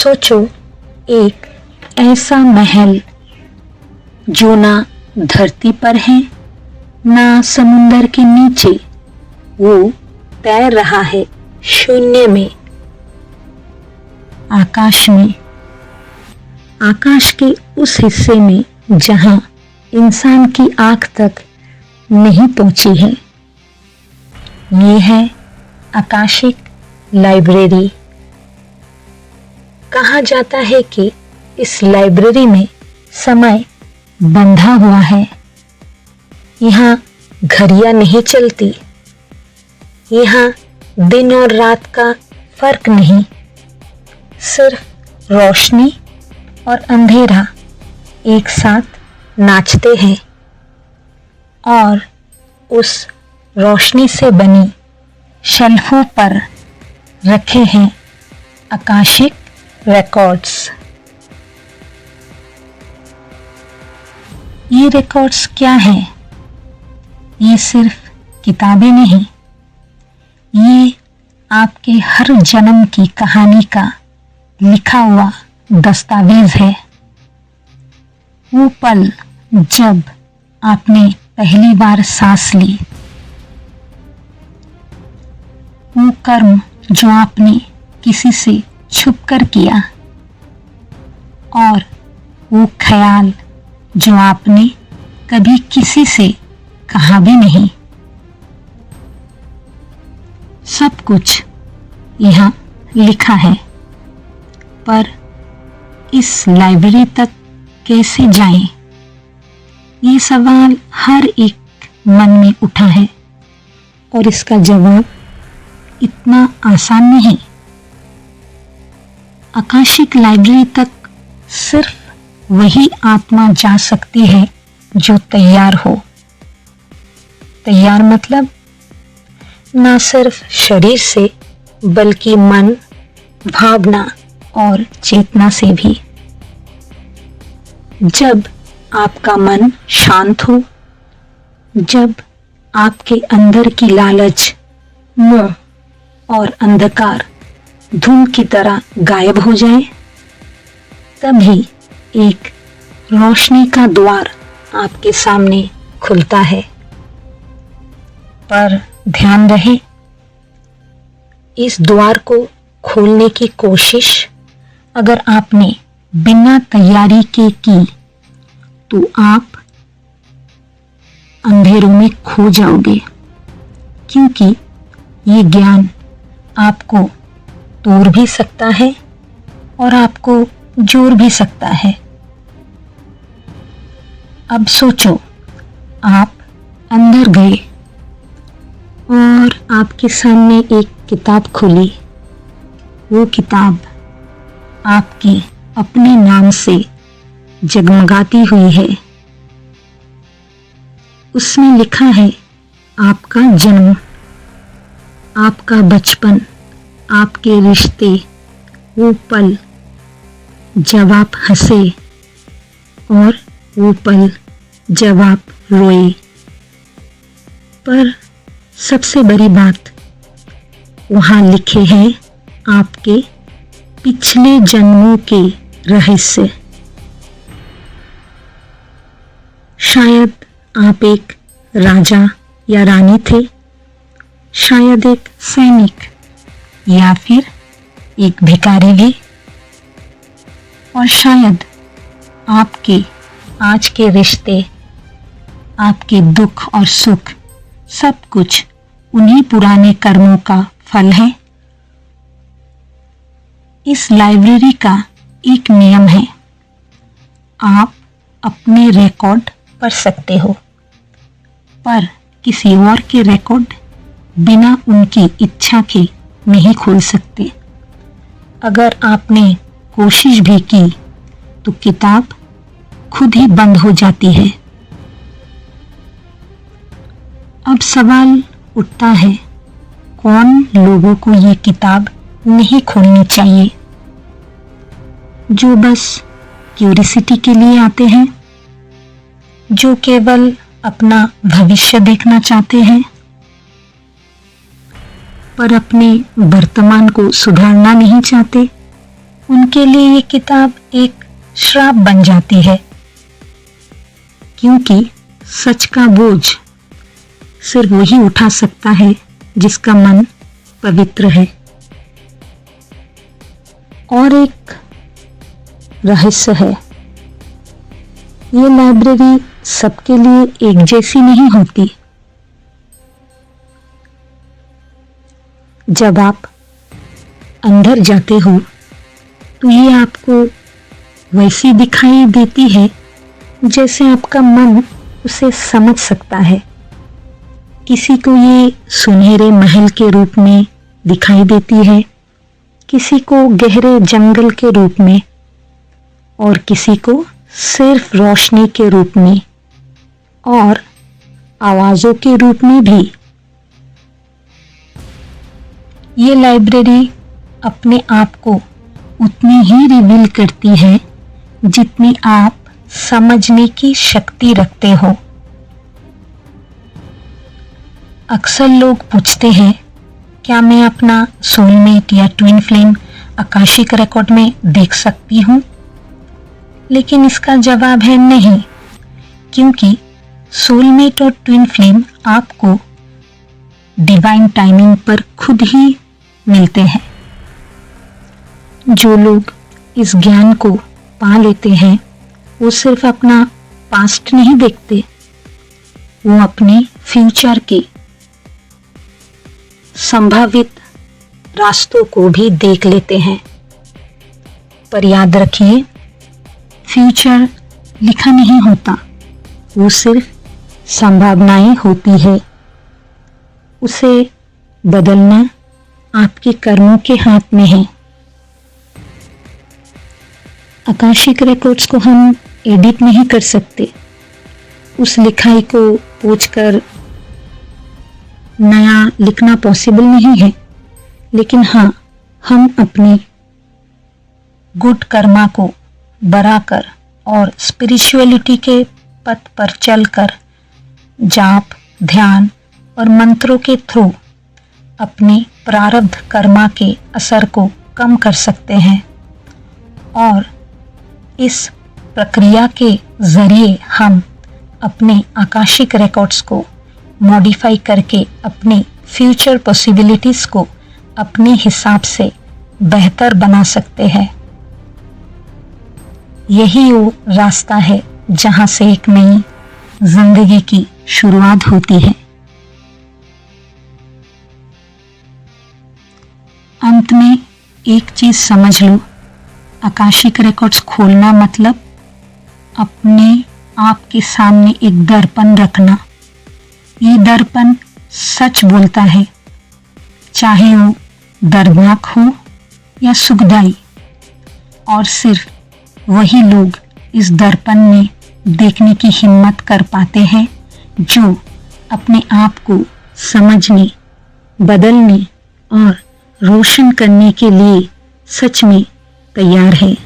सोचो, एक ऐसा महल जो ना धरती पर है ना समुंदर के नीचे, वो तैर रहा है शून्य में, आकाश में। आकाश के उस हिस्से में जहां इंसान की आंख तक नहीं पहुंची है। ये है आकाशिक लाइब्रेरी। कहा जाता है कि इस लाइब्रेरी में समय बंधा हुआ है। यहाँ घड़ियां नहीं चलती, यहाँ दिन और रात का फर्क नहीं, सिर्फ रोशनी और अंधेरा एक साथ नाचते हैं। और उस रोशनी से बनी शेल्फों पर रखे हैं आकाशिक रिकॉर्ड्स। ये रिकॉर्ड्स क्या हैं? ये सिर्फ किताबें नहीं, ये आपके हर जन्म की कहानी का लिखा हुआ दस्तावेज है। वो पल जब आपने पहली बार सांस ली, वो कर्म जो आपने किसी से छुपकर किया, और वो ख्याल जो आपने कभी किसी से कहा भी नहीं। सब कुछ यहाँ लिखा है, पर इस लाइब्रेरी तक कैसे जाएं? ये सवाल हर एक मन में उठा है, और इसका जवाब इतना आसान नहीं। आकाशिक लाइब्रेरी तक सिर्फ वही आत्मा जा सकती है जो तैयार हो। तैयार मतलब ना सिर्फ शरीर से, बल्कि मन, भावना और चेतना से भी। जब आपका मन शांत हो, जब आपके अंदर की लालच, मोह और अंधकार धूम की तरह गायब हो जाए, तभी एक रोशनी का द्वार आपके सामने खुलता है। पर ध्यान रहे, इस द्वार को खोलने की कोशिश अगर आपने बिना तैयारी के की, तो आप अंधेरों में खो जाओगे, क्योंकि ये ज्ञान आपको तोड़ भी सकता है और आपको जोड़ भी सकता है। अब सोचो, आप अंदर गए और आपके सामने एक किताब खुली। वो किताब आपके अपने नाम से जगमगाती हुई है। उसमें लिखा है आपका जन्म, आपका बचपन, आपके रिश्ते, वो पल जब आप हंसे और वो पल जब आप रोए। पर सबसे बड़ी बात, वहाँ लिखे हैं आपके पिछले जन्मों के रहस्य। शायद आप एक राजा या रानी थे, शायद एक सैनिक, या फिर एक भिखारी भी, और शायद आपके आज के रिश्ते, आपके दुख और सुख, सब कुछ उन्हीं पुराने कर्मों का फल है। इस लाइब्रेरी का एक नियम है, आप अपने रिकॉर्ड पढ़ सकते हो, पर किसी और के रिकॉर्ड बिना उनकी इच्छा के नहीं खोल सकते। अगर आपने कोशिश भी की, तो किताब खुद ही बंद हो जाती है। अब सवाल उठता है, कौन लोगों को ये किताब नहीं खोलनी चाहिए? जो बस क्यूरियोसिटी के लिए आते हैं, जो केवल अपना भविष्य देखना चाहते हैं, पर अपने वर्तमान को सुधारना नहीं चाहते, उनके लिए ये किताब एक श्राप बन जाती है, क्योंकि सच का बोझ सिर्फ वही उठा सकता है जिसका मन पवित्र है। और एक रहस्य है, ये लाइब्रेरी सबके लिए एक जैसी नहीं होती। जब आप अंदर जाते हो तो ये आपको वैसी दिखाई देती है जैसे आपका मन उसे समझ सकता है। किसी को ये सुनहरे महल के रूप में दिखाई देती है, किसी को गहरे जंगल के रूप में, और किसी को सिर्फ रोशनी के रूप में और आवाज़ों के रूप में भी। ये लाइब्रेरी अपने आप को उतनी ही रिवील करती है जितनी आप समझने की शक्ति रखते हो। अक्सर लोग पूछते हैं, क्या मैं अपना सोलमेट या ट्विन फ्लेम आकाशिक रिकॉर्ड में देख सकती हूँ? लेकिन इसका जवाब है नहीं, क्योंकि सोलमेट और ट्विन फ्लेम आपको डिवाइन टाइमिंग पर खुद ही मिलते हैं। जो लोग इस ज्ञान को पा लेते हैं वो सिर्फ अपना पास्ट नहीं देखते, वो अपने फ्यूचर के संभावित रास्तों को भी देख लेते हैं। पर याद रखिए, फ्यूचर लिखा नहीं होता, वो सिर्फ संभावनाएं होती है। उसे बदलना आपके कर्मों के हाथ में है। आकाशिक रिकॉर्ड्स को हम एडिट नहीं कर सकते, उस लिखाई को पोंछकर नया लिखना पॉसिबल नहीं है, लेकिन हाँ, हम अपने गुड कर्मा को बढ़ाकर और स्पिरिचुअलिटी के पथ पर चलकर जाप, ध्यान और मंत्रों के थ्रू अपने प्रारब्ध कर्मा के असर को कम कर सकते हैं। और इस प्रक्रिया के जरिए हम अपने आकाशिक रिकॉर्ड्स को मॉडिफाई करके अपनी फ्यूचर पॉसिबिलिटीज़ को अपने हिसाब से बेहतर बना सकते हैं। यही वो रास्ता है जहाँ से एक नई जिंदगी की शुरुआत होती है। अंत में एक चीज समझ लो, आकाशिक रिकॉर्ड्स खोलना मतलब अपने आप के सामने एक दर्पण रखना। ये दर्पण सच बोलता है, चाहे वो दर्दनाक हो या सुखदाई, और सिर्फ वही लोग इस दर्पण में देखने की हिम्मत कर पाते हैं जो अपने आप को समझने, बदलने और रोशन करने के लिए सच में तैयार है।